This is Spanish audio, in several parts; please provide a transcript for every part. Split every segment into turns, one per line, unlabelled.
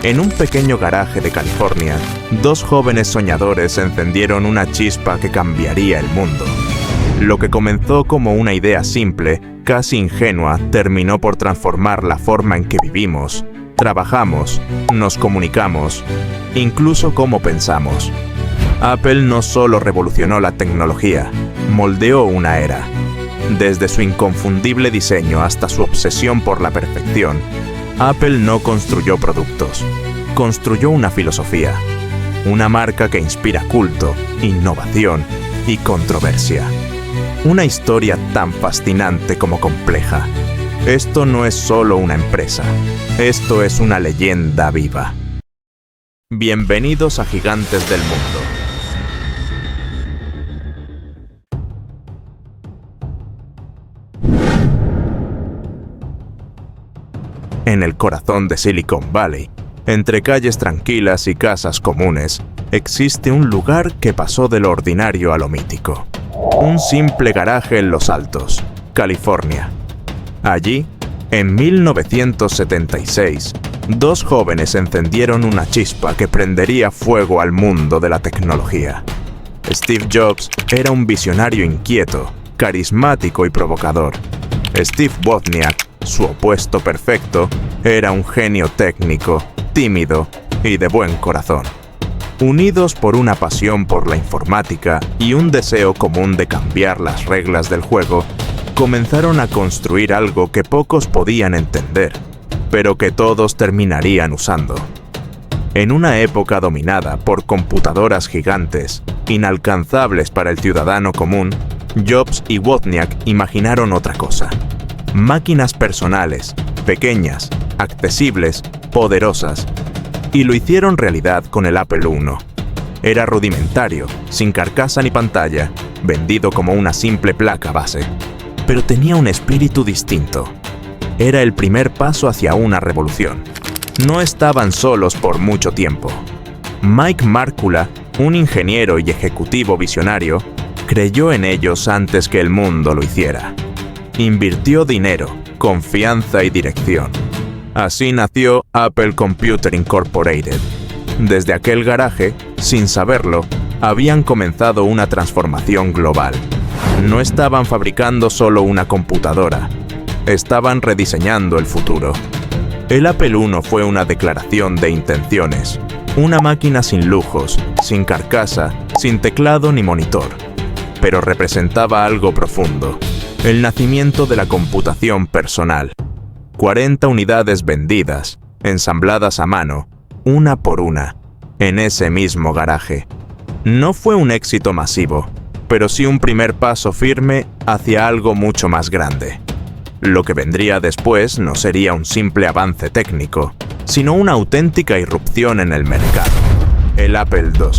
En un pequeño garaje de California, dos jóvenes soñadores encendieron una chispa que cambiaría el mundo. Lo que comenzó como una idea simple, casi ingenua, terminó por transformar la forma en que vivimos, trabajamos, nos comunicamos, incluso cómo pensamos. Apple no solo revolucionó la tecnología, moldeó una era. Desde su inconfundible diseño hasta su obsesión por la perfección, Apple no construyó productos, construyó una filosofía, una marca que inspira culto, innovación y controversia. Una historia tan fascinante como compleja. Esto no es solo una empresa, esto es una leyenda viva. Bienvenidos a Gigantes del Mundo. En el corazón de Silicon Valley, entre calles tranquilas y casas comunes, existe un lugar que pasó de lo ordinario a lo mítico. Un simple garaje en Los Altos, California. Allí, en 1976, dos jóvenes encendieron una chispa que prendería fuego al mundo de la tecnología. Steve Jobs era un visionario inquieto, carismático y provocador. Steve Wozniak, su opuesto perfecto, era un genio técnico, tímido y de buen corazón. Unidos por una pasión por la informática y un deseo común de cambiar las reglas del juego, comenzaron a construir algo que pocos podían entender, pero que todos terminarían usando. En una época dominada por computadoras gigantes, inalcanzables para el ciudadano común, Jobs y Wozniak imaginaron otra cosa. Máquinas personales, pequeñas, accesibles, poderosas. Y lo hicieron realidad con el Apple I. Era rudimentario, sin carcasa ni pantalla, vendido como una simple placa base. Pero tenía un espíritu distinto. Era el primer paso hacia una revolución. No estaban solos por mucho tiempo. Mike Markkula, un ingeniero y ejecutivo visionario, creyó en ellos antes que el mundo lo hiciera. Invirtió dinero, confianza y dirección. Así nació Apple Computer Incorporated. Desde aquel garaje, sin saberlo, habían comenzado una transformación global. No estaban fabricando solo una computadora, estaban rediseñando el futuro. El Apple I fue una declaración de intenciones, una máquina sin lujos, sin carcasa, sin teclado ni monitor, pero representaba algo profundo. El nacimiento de la computación personal. 40 unidades vendidas, ensambladas a mano, una por una, en ese mismo garaje. No fue un éxito masivo, pero sí un primer paso firme hacia algo mucho más grande. Lo que vendría después no sería un simple avance técnico, sino una auténtica irrupción en el mercado. El Apple II.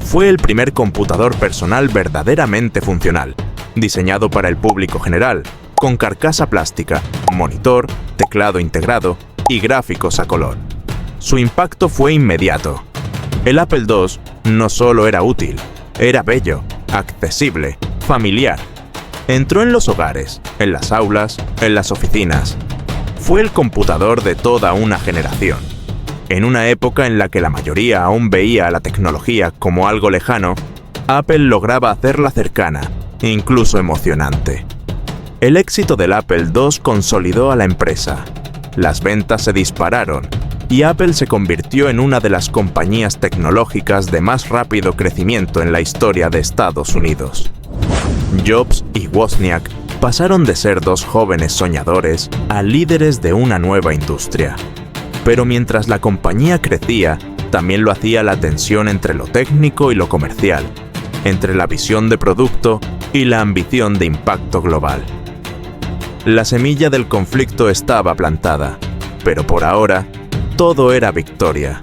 Fue el primer computador personal verdaderamente funcional, diseñado para el público general, con carcasa plástica, monitor, teclado integrado y gráficos a color. Su impacto fue inmediato. El Apple II no solo era útil, era bello, accesible, familiar. Entró en los hogares, en las aulas, en las oficinas. Fue el computador de toda una generación. En una época en la que la mayoría aún veía a la tecnología como algo lejano, Apple lograba hacerla cercana, incluso emocionante. El éxito del Apple II consolidó a la empresa. Las ventas se dispararon y Apple se convirtió en una de las compañías tecnológicas de más rápido crecimiento en la historia de Estados Unidos. Jobs y Wozniak pasaron de ser dos jóvenes soñadores a líderes de una nueva industria. Pero mientras la compañía crecía, también lo hacía la tensión entre lo técnico y lo comercial, entre la visión de producto y la ambición de impacto global. La semilla del conflicto estaba plantada, pero por ahora, todo era victoria.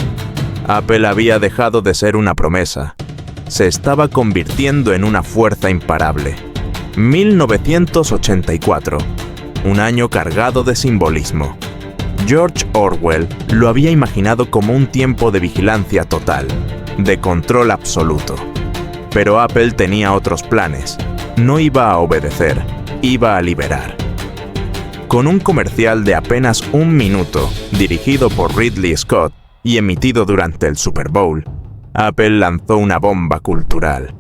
Apple había dejado de ser una promesa. Se estaba convirtiendo en una fuerza imparable. 1984, un año cargado de simbolismo. George Orwell lo había imaginado como un tiempo de vigilancia total, de control absoluto. Pero Apple tenía otros planes. No iba a obedecer, iba a liberar. Con un comercial de apenas 1 minuto, dirigido por Ridley Scott y emitido durante el Super Bowl, Apple lanzó una bomba cultural.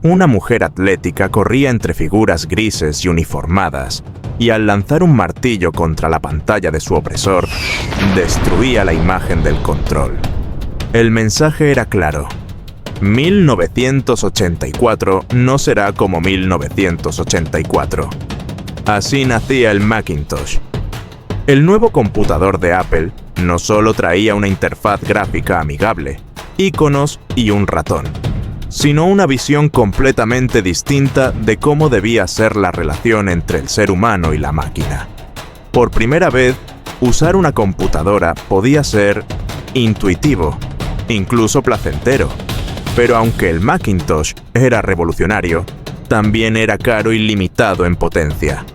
Una mujer atlética corría entre figuras grises y uniformadas, y al lanzar un martillo contra la pantalla de su opresor, destruía la imagen del control. El mensaje era claro: 1984 no será como 1984. Así nacía el Macintosh. El nuevo computador de Apple no solo traía una interfaz gráfica amigable, iconos y un ratón, sino una visión completamente distinta de cómo debía ser la relación entre el ser humano y la máquina. Por primera vez, usar una computadora podía ser intuitivo, incluso placentero. Pero aunque el Macintosh era revolucionario, también era caro y limitado en potencia.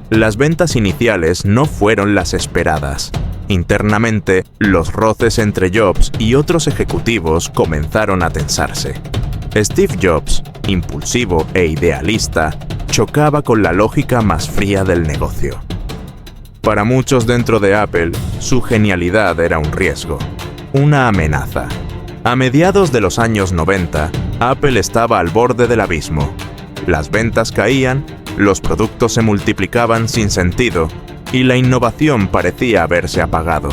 Las ventas iniciales no fueron las esperadas. Internamente, los roces entre Jobs y otros ejecutivos comenzaron a tensarse. Steve Jobs, impulsivo e idealista, chocaba con la lógica más fría del negocio. Para muchos dentro de Apple, su genialidad era un riesgo, una amenaza. A mediados de los años 90, Apple estaba al borde del abismo. Las ventas caían, los productos se multiplicaban sin sentido y la innovación parecía haberse apagado.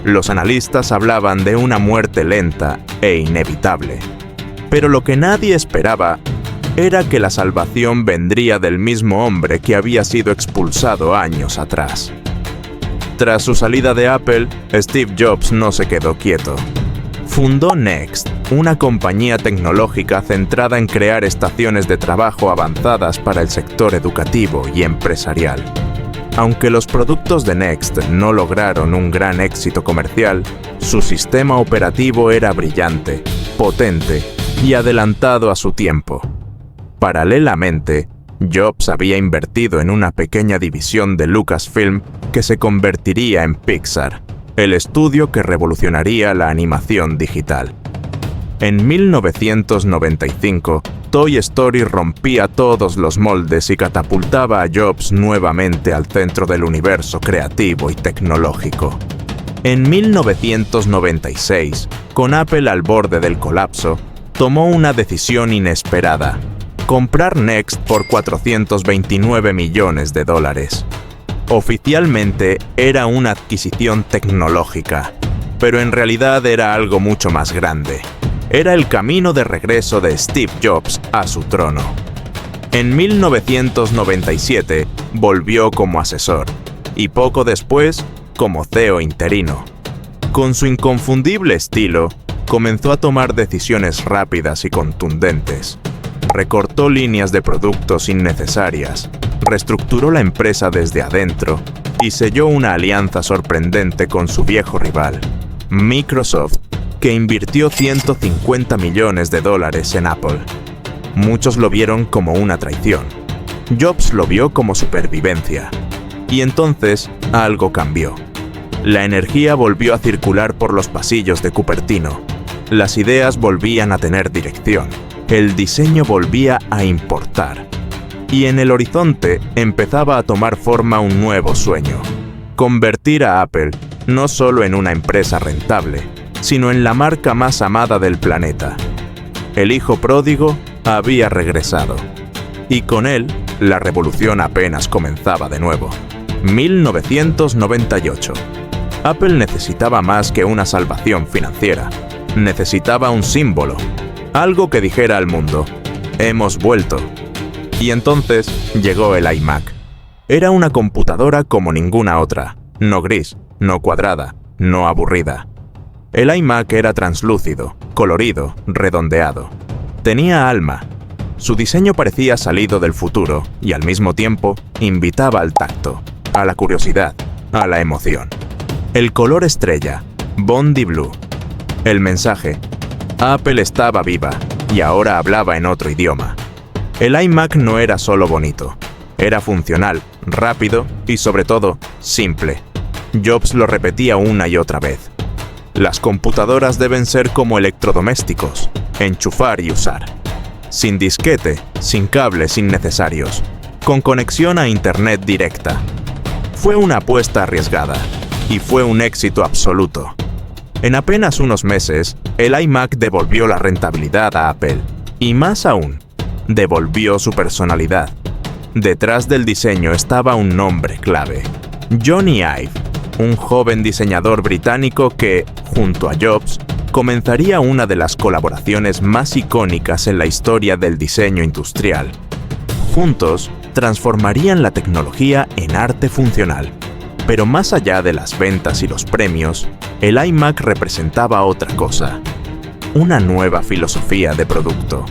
Los analistas hablaban de una muerte lenta e inevitable. Pero lo que nadie esperaba era que la salvación vendría del mismo hombre que había sido expulsado años atrás. Tras su salida de Apple, Steve Jobs no se quedó quieto. Fundó Next, una compañía tecnológica centrada en crear estaciones de trabajo avanzadas para el sector educativo y empresarial. Aunque los productos de Next no lograron un gran éxito comercial, su sistema operativo era brillante, potente y adelantado a su tiempo. Paralelamente, Jobs había invertido en una pequeña división de Lucasfilm que se convertiría en Pixar, el estudio que revolucionaría la animación digital. En 1995, Toy Story rompía todos los moldes y catapultaba a Jobs nuevamente al centro del universo creativo y tecnológico. En 1996, con Apple al borde del colapso, tomó una decisión inesperada: comprar Next por $429 millones. Oficialmente era una adquisición tecnológica, pero en realidad era algo mucho más grande. Era el camino de regreso de Steve Jobs a su trono. En 1997 volvió como asesor y poco después como CEO interino. Con su inconfundible estilo, comenzó a tomar decisiones rápidas y contundentes. Recortó líneas de productos innecesarias, reestructuró la empresa desde adentro y selló una alianza sorprendente con su viejo rival, Microsoft, que invirtió $150 millones en Apple. Muchos lo vieron como una traición. Jobs lo vio como supervivencia. Y entonces algo cambió. La energía volvió a circular por los pasillos de Cupertino. Las ideas volvían a tener dirección. El diseño volvía a importar. Y en el horizonte empezaba a tomar forma un nuevo sueño: convertir a Apple no solo en una empresa rentable, sino en la marca más amada del planeta. El hijo pródigo había regresado. Y con él, la revolución apenas comenzaba de nuevo. 1998. Apple necesitaba más que una salvación financiera. Necesitaba un símbolo. Algo que dijera al mundo: hemos vuelto. Y entonces llegó el iMac. Era una computadora como ninguna otra. No gris, no cuadrada, no aburrida. El iMac era translúcido, colorido, redondeado. Tenía alma. Su diseño parecía salido del futuro y al mismo tiempo invitaba al tacto, a la curiosidad, a la emoción. El color estrella, Bondi Blue. El mensaje: Apple estaba viva y ahora hablaba en otro idioma. El iMac no era solo bonito, era funcional, rápido y sobre todo, simple. Jobs lo repetía una y otra vez: las computadoras deben ser como electrodomésticos, enchufar y usar. Sin disquete, sin cables innecesarios, con conexión a internet directa. Fue una apuesta arriesgada, y fue un éxito absoluto. En apenas unos meses, el iMac devolvió la rentabilidad a Apple, y más aún, devolvió su personalidad. Detrás del diseño estaba un nombre clave: Jony Ive, un joven diseñador británico que, junto a Jobs, comenzaría una de las colaboraciones más icónicas en la historia del diseño industrial. Juntos, transformarían la tecnología en arte funcional. Pero más allá de las ventas y los premios, el iMac representaba otra cosa: una nueva filosofía de producto.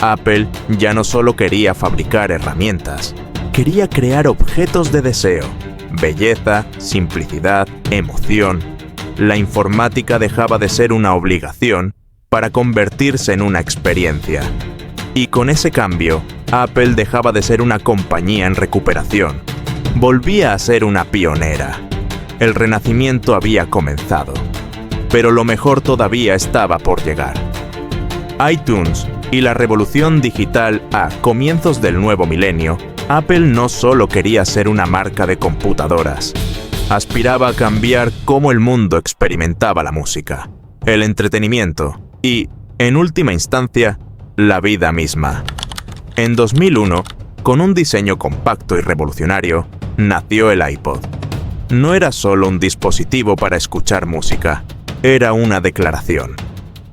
Apple ya no solo quería fabricar herramientas, quería crear objetos de deseo, belleza, simplicidad, emoción. La informática dejaba de ser una obligación para convertirse en una experiencia. Y con ese cambio, Apple dejaba de ser una compañía en recuperación. Volvía a ser una pionera. El renacimiento había comenzado. Pero lo mejor todavía estaba por llegar. iTunes y la revolución digital a comienzos del nuevo milenio, Apple no solo quería ser una marca de computadoras. Aspiraba a cambiar cómo el mundo experimentaba la música, el entretenimiento y, en última instancia, la vida misma. En 2001, con un diseño compacto y revolucionario, nació el iPod. No era solo un dispositivo para escuchar música, era una declaración.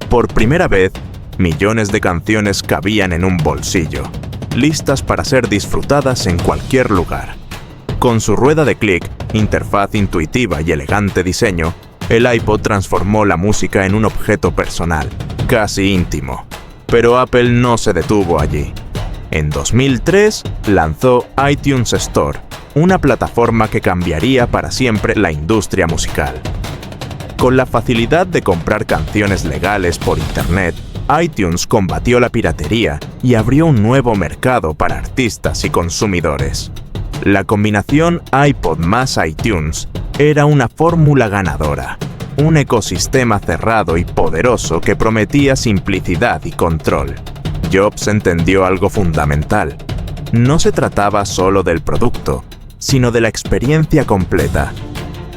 Por primera vez, millones de canciones cabían en un bolsillo, listas para ser disfrutadas en cualquier lugar. Con su rueda de clic, interfaz intuitiva y elegante diseño, el iPod transformó la música en un objeto personal, casi íntimo. Pero Apple no se detuvo allí. En 2003 lanzó iTunes Store, una plataforma que cambiaría para siempre la industria musical. Con la facilidad de comprar canciones legales por Internet, iTunes combatió la piratería y abrió un nuevo mercado para artistas y consumidores. La combinación iPod más iTunes era una fórmula ganadora, un ecosistema cerrado y poderoso que prometía simplicidad y control. Jobs entendió algo fundamental. No se trataba solo del producto, sino de la experiencia completa.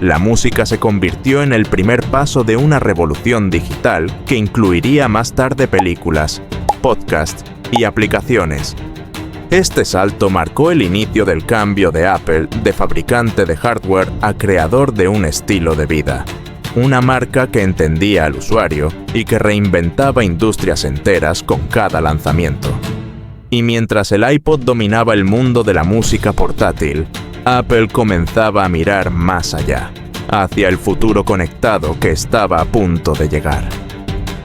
La música se convirtió en el primer paso de una revolución digital que incluiría más tarde películas, podcasts y aplicaciones. Este salto marcó el inicio del cambio de Apple de fabricante de hardware a creador de un estilo de vida. Una marca que entendía al usuario y que reinventaba industrias enteras con cada lanzamiento. Y mientras el iPod dominaba el mundo de la música portátil, Apple comenzaba a mirar más allá, hacia el futuro conectado que estaba a punto de llegar.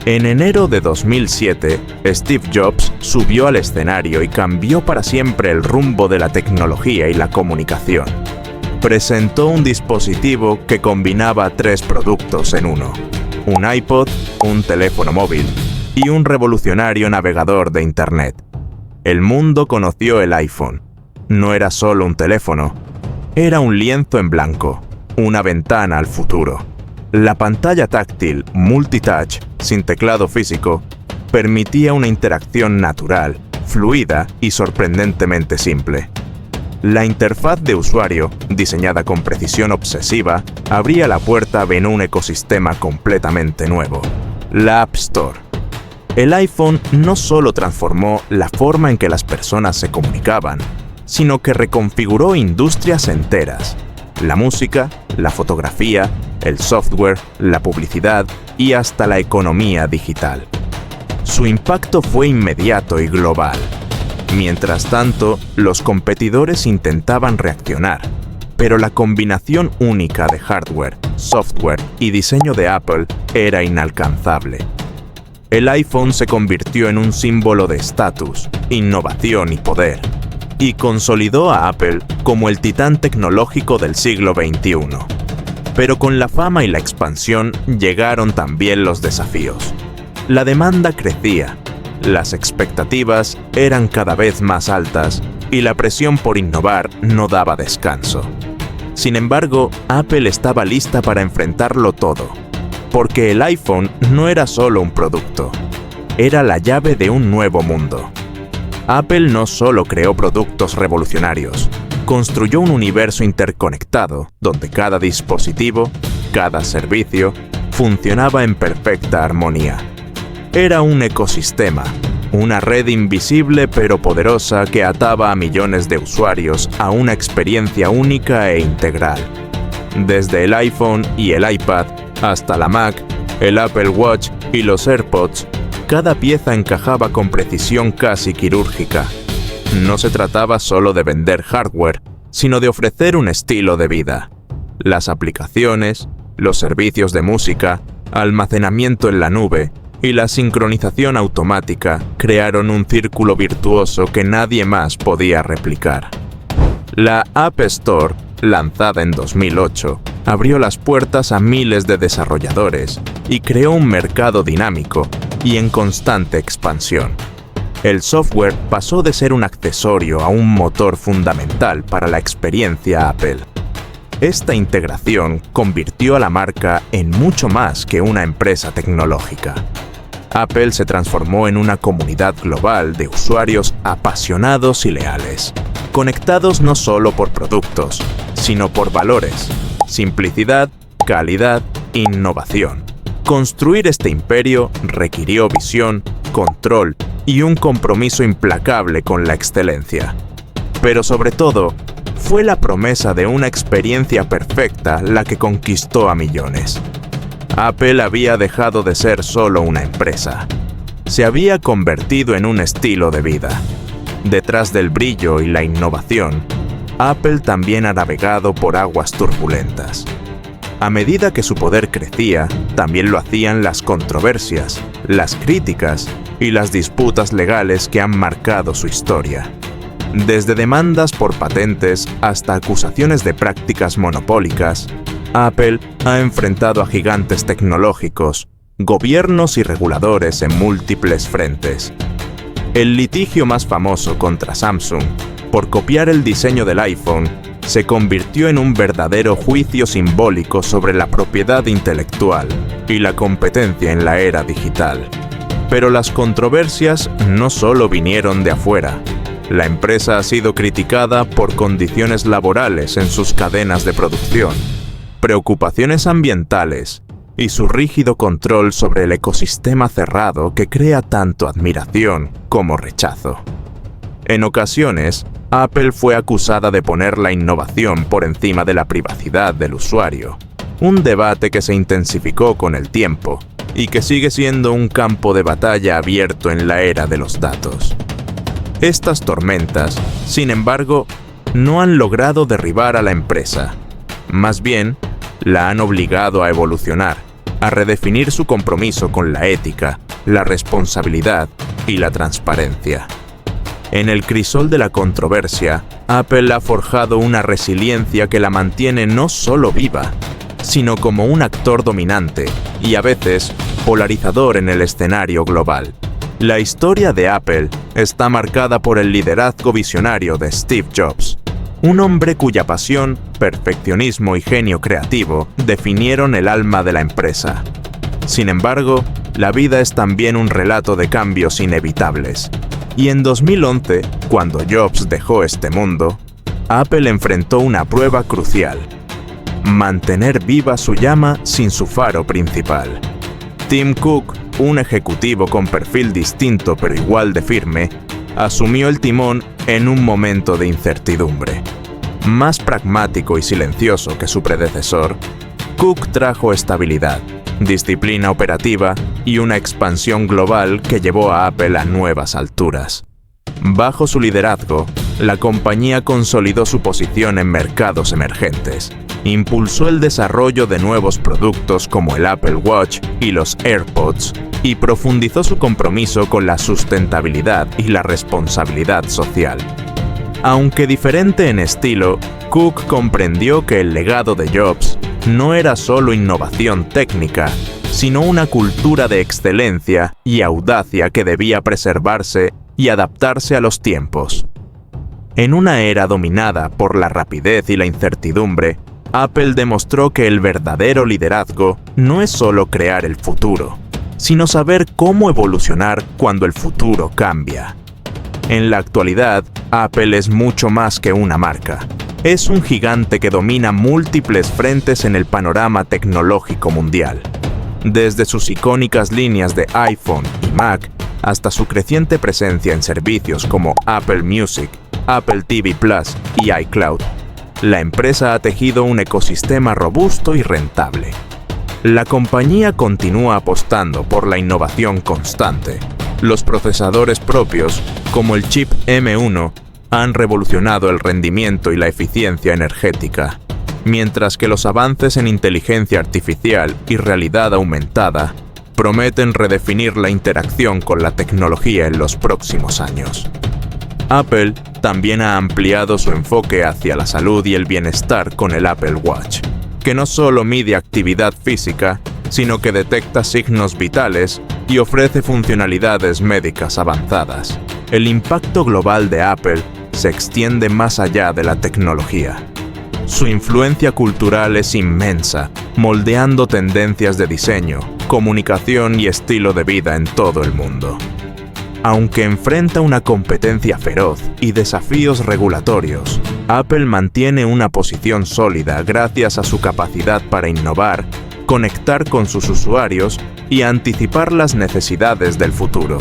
En enero de 2007, Steve Jobs subió al escenario y cambió para siempre el rumbo de la tecnología y la comunicación. Presentó un dispositivo que combinaba 3 productos en uno: un iPod, un teléfono móvil y un revolucionario navegador de Internet. El mundo conoció el iPhone. No era solo un teléfono, era un lienzo en blanco, una ventana al futuro. La pantalla táctil multitouch, sin teclado físico, permitía una interacción natural, fluida y sorprendentemente simple. La interfaz de usuario, diseñada con precisión obsesiva, abría la puerta en un ecosistema completamente nuevo: la App Store. El iPhone no solo transformó la forma en que las personas se comunicaban, sino que reconfiguró industrias enteras: la música, la fotografía, el software, la publicidad y hasta la economía digital. Su impacto fue inmediato y global. Mientras tanto, los competidores intentaban reaccionar, pero la combinación única de hardware, software y diseño de Apple era inalcanzable. El iPhone se convirtió en un símbolo de estatus, innovación y poder, y consolidó a Apple como el titán tecnológico del siglo XXI. Pero con la fama y la expansión llegaron también los desafíos. La demanda crecía, las expectativas eran cada vez más altas y la presión por innovar no daba descanso. Sin embargo, Apple estaba lista para enfrentarlo todo, porque el iPhone no era solo un producto, era la llave de un nuevo mundo. Apple no solo creó productos revolucionarios, construyó un universo interconectado donde cada dispositivo, cada servicio, funcionaba en perfecta armonía. Era un ecosistema, una red invisible pero poderosa que ataba a millones de usuarios a una experiencia única e integral. Desde el iPhone y el iPad hasta la Mac, el Apple Watch y los AirPods, cada pieza encajaba con precisión casi quirúrgica. No se trataba solo de vender hardware, sino de ofrecer un estilo de vida. Las aplicaciones, los servicios de música, almacenamiento en la nube y la sincronización automática crearon un círculo virtuoso que nadie más podía replicar. La App Store, lanzada en 2008, abrió las puertas a miles de desarrolladores y creó un mercado dinámico y en constante expansión. El software pasó de ser un accesorio a un motor fundamental para la experiencia Apple. Esta integración convirtió a la marca en mucho más que una empresa tecnológica. Apple se transformó en una comunidad global de usuarios apasionados y leales, conectados no solo por productos, sino por valores, simplicidad, calidad, innovación. Construir este imperio requirió visión, control y un compromiso implacable con la excelencia. Pero sobre todo, fue la promesa de una experiencia perfecta la que conquistó a millones. Apple había dejado de ser solo una empresa. Se había convertido en un estilo de vida. Detrás del brillo y la innovación, Apple también ha navegado por aguas turbulentas. A medida que su poder crecía, también lo hacían las controversias, las críticas y las disputas legales que han marcado su historia. Desde demandas por patentes hasta acusaciones de prácticas monopólicas, Apple ha enfrentado a gigantes tecnológicos, gobiernos y reguladores en múltiples frentes. El litigio más famoso contra Samsung, por copiar el diseño del iPhone, se convirtió en un verdadero juicio simbólico sobre la propiedad intelectual y la competencia en la era digital. Pero las controversias no solo vinieron de afuera. La empresa ha sido criticada por condiciones laborales en sus cadenas de producción, preocupaciones ambientales y su rígido control sobre el ecosistema cerrado que crea tanto admiración como rechazo. En ocasiones, Apple fue acusada de poner la innovación por encima de la privacidad del usuario, un debate que se intensificó con el tiempo y que sigue siendo un campo de batalla abierto en la era de los datos. Estas tormentas, sin embargo, no han logrado derribar a la empresa. Más bien, la han obligado a evolucionar, a redefinir su compromiso con la ética, la responsabilidad y la transparencia. En el crisol de la controversia, Apple ha forjado una resiliencia que la mantiene no solo viva, sino como un actor dominante y a veces polarizador en el escenario global. La historia de Apple está marcada por el liderazgo visionario de Steve Jobs, un hombre cuya pasión, perfeccionismo y genio creativo definieron el alma de la empresa. Sin embargo, la vida es también un relato de cambios inevitables. Y en 2011, cuando Jobs dejó este mundo, Apple enfrentó una prueba crucial: mantener viva su llama sin su faro principal. Tim Cook, un ejecutivo con perfil distinto pero igual de firme, asumió el timón en un momento de incertidumbre. Más pragmático y silencioso que su predecesor, Cook trajo estabilidad, disciplina operativa y una expansión global que llevó a Apple a nuevas alturas. Bajo su liderazgo, la compañía consolidó su posición en mercados emergentes, impulsó el desarrollo de nuevos productos como el Apple Watch y los AirPods, y profundizó su compromiso con la sustentabilidad y la responsabilidad social. Aunque diferente en estilo, Cook comprendió que el legado de Jobs no era solo innovación técnica, sino una cultura de excelencia y audacia que debía preservarse y adaptarse a los tiempos. En una era dominada por la rapidez y la incertidumbre, Apple demostró que el verdadero liderazgo no es solo crear el futuro, sino saber cómo evolucionar cuando el futuro cambia. En la actualidad, Apple es mucho más que una marca. Es un gigante que domina múltiples frentes en el panorama tecnológico mundial. Desde sus icónicas líneas de iPhone y Mac, hasta su creciente presencia en servicios como Apple Music, Apple TV Plus y iCloud, la empresa ha tejido un ecosistema robusto y rentable. La compañía continúa apostando por la innovación constante. Los procesadores propios, como el chip M1, han revolucionado el rendimiento y la eficiencia energética, mientras que los avances en inteligencia artificial y realidad aumentada prometen redefinir la interacción con la tecnología en los próximos años. Apple también ha ampliado su enfoque hacia la salud y el bienestar con el Apple Watch, que no solo mide actividad física, sino que detecta signos vitales y ofrece funcionalidades médicas avanzadas. El impacto global de Apple se extiende más allá de la tecnología. Su influencia cultural es inmensa, moldeando tendencias de diseño, comunicación y estilo de vida en todo el mundo. Aunque enfrenta una competencia feroz y desafíos regulatorios, Apple mantiene una posición sólida gracias a su capacidad para innovar, conectar con sus usuarios y anticipar las necesidades del futuro.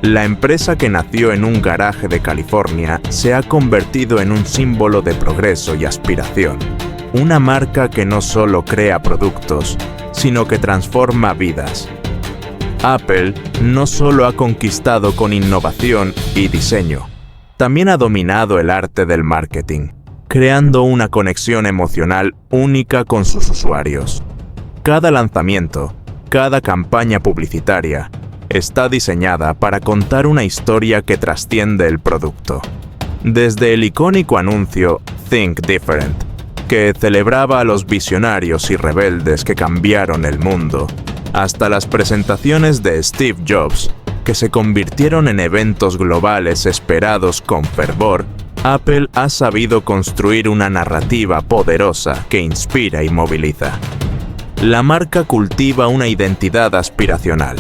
La empresa, que nació en un garaje de California, se ha convertido en un símbolo de progreso y aspiración. Una marca que no solo crea productos, sino que transforma vidas. Apple no solo ha conquistado con innovación y diseño, también ha dominado el arte del marketing, creando una conexión emocional única con sus usuarios. Cada lanzamiento, cada campaña publicitaria, está diseñada para contar una historia que trasciende el producto. Desde el icónico anuncio Think Different, que celebraba a los visionarios y rebeldes que cambiaron el mundo, hasta las presentaciones de Steve Jobs, que se convirtieron en eventos globales esperados con fervor, Apple ha sabido construir una narrativa poderosa que inspira y moviliza. La marca cultiva una identidad aspiracional.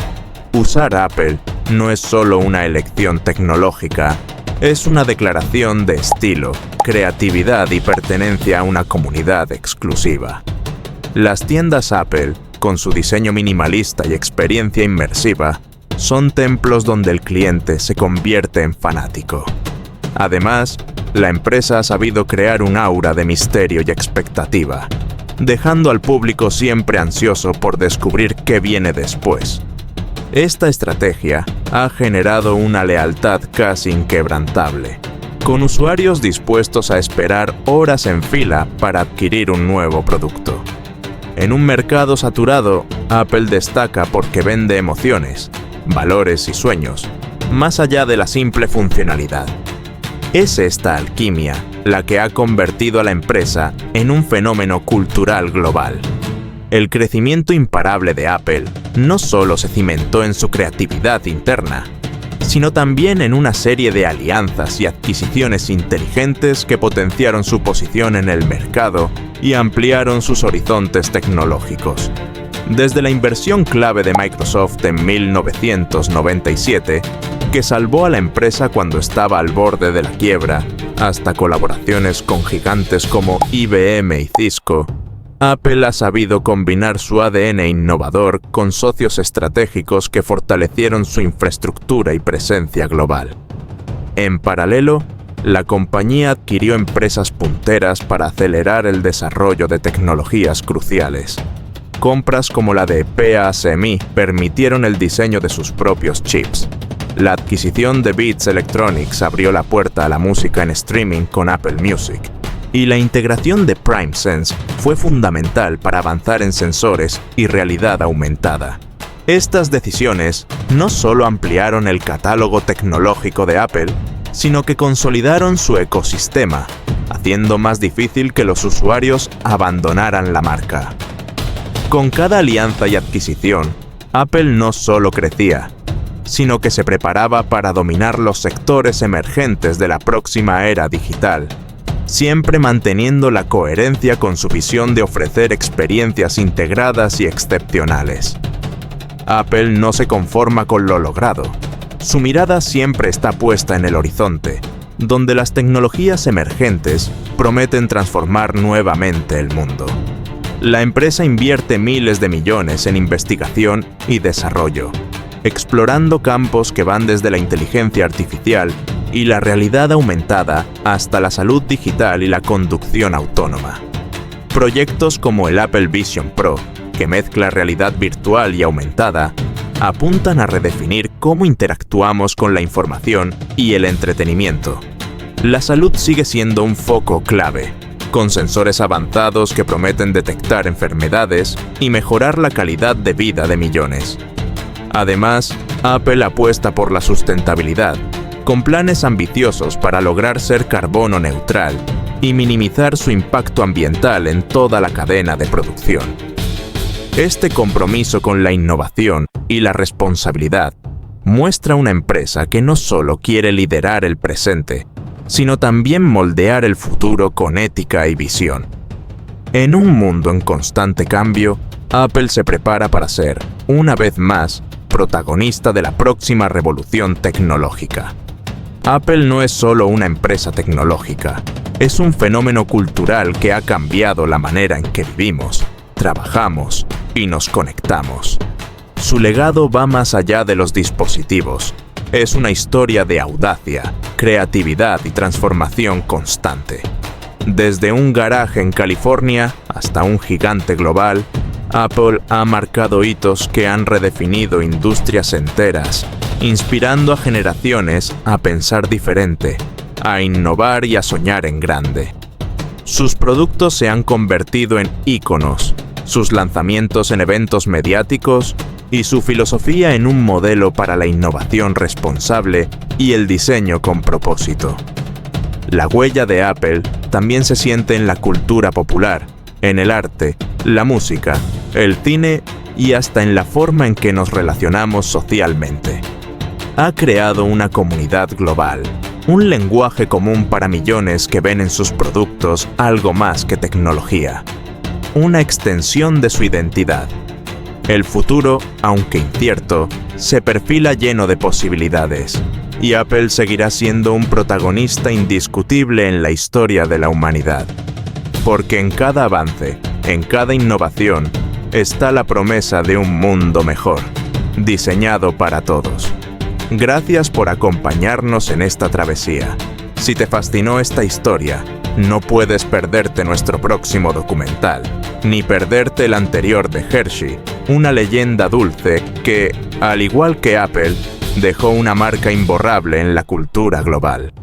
Usar Apple no es solo una elección tecnológica, es una declaración de estilo, creatividad y pertenencia a una comunidad exclusiva. Las tiendas Apple, con su diseño minimalista y experiencia inmersiva, son templos donde el cliente se convierte en fanático. Además, la empresa ha sabido crear un aura de misterio y expectativa, dejando al público siempre ansioso por descubrir qué viene después. Esta estrategia ha generado una lealtad casi inquebrantable, con usuarios dispuestos a esperar horas en fila para adquirir un nuevo producto. En un mercado saturado, Apple destaca porque vende emociones, valores y sueños, más allá de la simple funcionalidad. Es esta alquimia la que ha convertido a la empresa en un fenómeno cultural global. El crecimiento imparable de Apple no solo se cimentó en su creatividad interna, sino también en una serie de alianzas y adquisiciones inteligentes que potenciaron su posición en el mercado y ampliaron sus horizontes tecnológicos. Desde la inversión clave de Microsoft en 1997, que salvó a la empresa cuando estaba al borde de la quiebra, hasta colaboraciones con gigantes como IBM y Cisco, Apple ha sabido combinar su ADN innovador con socios estratégicos que fortalecieron su infraestructura y presencia global. En paralelo, la compañía adquirió empresas punteras para acelerar el desarrollo de tecnologías cruciales. Compras como la de PA Semi permitieron el diseño de sus propios chips. La adquisición de Beats Electronics abrió la puerta a la música en streaming con Apple Music. Y la integración de PrimeSense fue fundamental para avanzar en sensores y realidad aumentada. Estas decisiones no solo ampliaron el catálogo tecnológico de Apple, sino que consolidaron su ecosistema, haciendo más difícil que los usuarios abandonaran la marca. Con cada alianza y adquisición, Apple no solo crecía, sino que se preparaba para dominar los sectores emergentes de la próxima era digital, siempre manteniendo la coherencia con su visión de ofrecer experiencias integradas y excepcionales. Apple no se conforma con lo logrado. Su mirada siempre está puesta en el horizonte, donde las tecnologías emergentes prometen transformar nuevamente el mundo. La empresa invierte miles de millones en investigación y desarrollo, explorando campos que van desde la inteligencia artificial y la realidad aumentada hasta la salud digital y la conducción autónoma. Proyectos como el Apple Vision Pro, que mezcla realidad virtual y aumentada, apuntan a redefinir cómo interactuamos con la información y el entretenimiento. La salud sigue siendo un foco clave, con sensores avanzados que prometen detectar enfermedades y mejorar la calidad de vida de millones. Además, Apple apuesta por la sustentabilidad, con planes ambiciosos para lograr ser carbono neutral y minimizar su impacto ambiental en toda la cadena de producción. Este compromiso con la innovación y la responsabilidad muestra una empresa que no solo quiere liderar el presente, sino también moldear el futuro con ética y visión. En un mundo en constante cambio, Apple se prepara para ser, una vez más, protagonista de la próxima revolución tecnológica. Apple no es solo una empresa tecnológica, es un fenómeno cultural que ha cambiado la manera en que vivimos, trabajamos y nos conectamos. Su legado va más allá de los dispositivos. Es una historia de audacia, creatividad y transformación constante. Desde un garaje en California hasta un gigante global, Apple ha marcado hitos que han redefinido industrias enteras, inspirando a generaciones a pensar diferente, a innovar y a soñar en grande. Sus productos se han convertido en íconos, sus lanzamientos en eventos mediáticos y su filosofía en un modelo para la innovación responsable y el diseño con propósito. La huella de Apple también se siente en la cultura popular, en el arte, la música, el cine y hasta en la forma en que nos relacionamos socialmente. Ha creado una comunidad global, un lenguaje común para millones que ven en sus productos algo más que tecnología, una extensión de su identidad. El futuro, aunque incierto, se perfila lleno de posibilidades, y Apple seguirá siendo un protagonista indiscutible en la historia de la humanidad. Porque en cada avance, en cada innovación, está la promesa de un mundo mejor, diseñado para todos. Gracias por acompañarnos en esta travesía. Si te fascinó esta historia, no puedes perderte nuestro próximo documental, ni perderte el anterior de Hershey, una leyenda dulce que, al igual que Apple, dejó una marca imborrable en la cultura global.